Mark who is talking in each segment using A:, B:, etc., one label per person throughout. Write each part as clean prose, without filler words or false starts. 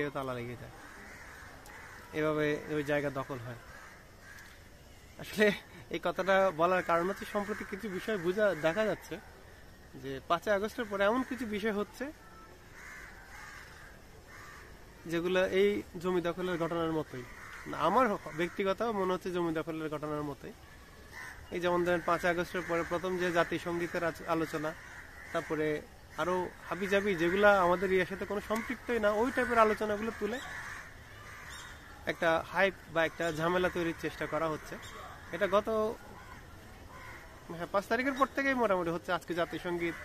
A: গেটেও তালা লেগে যায়, এভাবে ওই জায়গা দখল হয়। আসলে এই কথাটা বলার কারণ হচ্ছে সম্প্রতি কিছু বিষয় দেখা যাচ্ছে যে 5ই আগস্টের পরে এমন কিছু বিষয় হচ্ছে যেগুলো এই জমি দখলের ঘটনার মতোই, আমার ব্যক্তিগত মনে হচ্ছে জমি দখলের ঘটনার মতোই। এই যেমন ধরেন 5ই আগস্টের পরে প্রথম যে জাতীয় সঙ্গীতের আলোচনা, তারপরে আরো হাবিজাবি যেগুলা আমাদের ইয়ার সাথে কোনো সম্পৃক্তই না, ওই টাইপের আলোচনাগুলো তুলে একটা হাইপ বা একটা ঝামেলা তৈরির চেষ্টা করা হচ্ছে। এটা গত 5 তারিখের পর থেকেই মোটামুটি হচ্ছে। আজকে জাতীয় সঙ্গীত,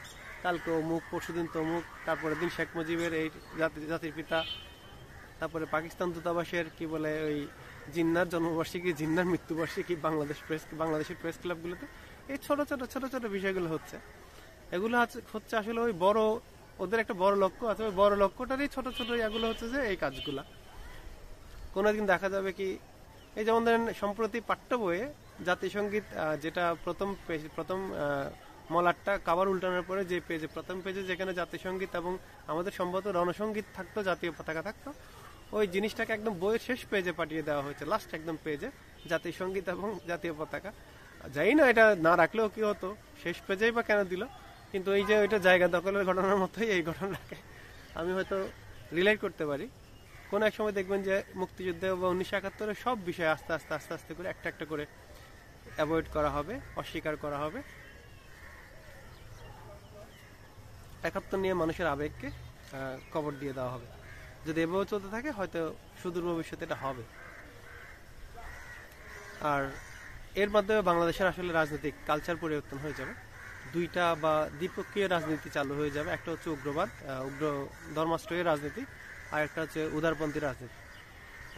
A: কালকে অমুক, পরশুদিন তমুক, তারপরে দিন শেখ মুজিবের এই জাতির পিতা, তারপরে পাকিস্তান দূতাবাসের কি বলে ওই জিন্নার জন্মবার্ষিকী, জিন্নার মৃত্যুবার্ষিকী, বাংলাদেশের প্রেস ক্লাবগুলোতে এই ছোট ছোট বিষয়গুলো হচ্ছে। এগুলো হচ্ছে আসলে ওই বড়, ওদের একটা বড় লক্ষ্য আছে, ওই বড় লক্ষ্যটারই ছোট ছোট এগুলো হচ্ছে যে এই কাজগুলা। কোনোদিন দেখা যাবে কি, এই যেমন ধরেন সম্প্রতি পাঠ্য বইয়ে জাতিসংগীত যেটা প্রথম মলাটটা কাবার উল্টানোর পরে যে পেজে, প্রথম পেজে যেখানে জাতিসংগীত এবং আমাদের সম্ভবত রণসঙ্গীত থাকতো, জাতীয় পতাকা থাকতো, ওই জিনিসটাকে একদম বইয়ের শেষ পেজে পাঠিয়ে দেওয়া হয়েছে, লাস্ট একদম পেজে জাতীয় সঙ্গীত এবং জাতীয় পতাকা। যাই না, এটা না রাখলেও কি হতো, শেষ পেজেই বা কেন দিল। কিন্তু এই যে ওইটা জায়গা দখলের ঘটনার মতোই এই ঘটনাটাকে আমি হয়তো রিলেট করতে পারি। কোন এক সময় দেখবেন যে মুক্তিযুদ্ধে বা 1971 সব বিষয় আস্তে আস্তে করে একটা করে অ্যাভয়েড করা হবে, অস্বীকার করা হবে। 71 নিয়ে মানুষের আবেগকে কবর দিয়ে দেওয়া হবে। যদি এভাবে চলতে থাকে হয়তো সুদূর ভবিষ্যতে এটা হবে। আর এর মাধ্যমে বাংলাদেশের আসলে রাজনৈতিক কালচার পরিবর্তন হয়ে যাবে। দুইটা বা দ্বিপক্ষীয় রাজনীতি চালু হয়ে যাবে। একটা হচ্ছে উগ্রবাদ, উগ্র ধর্মাশ্রয়ী রাজনীতি, আর একটা হচ্ছে উদারপন্থী রাজনীতি।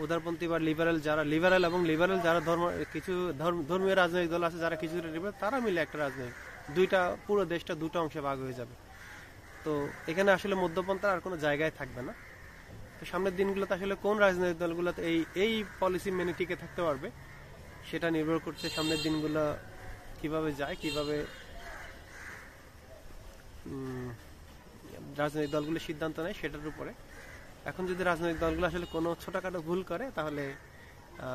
A: উদারপন্থী বা লিবারেল যারা কিছু ধর্মীয় রাজনৈতিক দল আছে, যারা কিছু লিবারেল, তারা মিলে একটা রাজনীতি, দুইটা পুরো দেশটা দুটো অংশে ভাগ হয়ে যাবে। তো এখানে আসলে মধ্যপন্থার আর কোনো জায়গায় থাকবে না। তো সামনের দিনগুলোতে আসলে কোন রাজনৈতিক দলগুলোতে এই পলিসি মেনে টিকে থাকতে পারবে সেটা নির্ভর করছে সামনের দিনগুলো কিভাবে যায়, কিভাবে রাজনৈতিক দলগুলো সিদ্ধান্ত নেয় সেটার উপরে। এখন যদি রাজনৈতিক দলগুলো আসলে কোনো ছোটখাটো ভুল করে তাহলে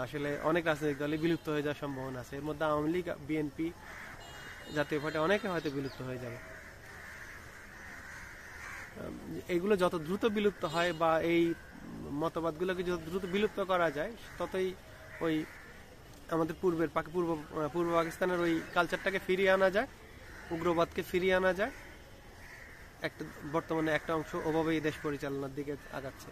A: আসলে অনেক রাজনৈতিক দলই বিলুপ্ত হয়ে যাওয়ার সম্ভাবনা আছে। এর মধ্যে আওয়ামী লীগ, বিএনপি, জাতীয় পার্টি অনেকে হয়তো বিলুপ্ত হয়ে যাবে। এগুলো যত দ্রুত বিলুপ্ত হয় বা এই মতবাদগুলোকে যত দ্রুত বিলুপ্ত করা যায়, ততই ওই আমাদের পূর্ব পাকিস্তানের ওই কালচারটাকে ফিরিয়ে আনা যায়, উগ্রবাদকে ফিরিয়ে আনা যায়। বর্তমানে একটা অংশ ওভাবেই দেশ পরিচালনার দিকে আগাচ্ছে।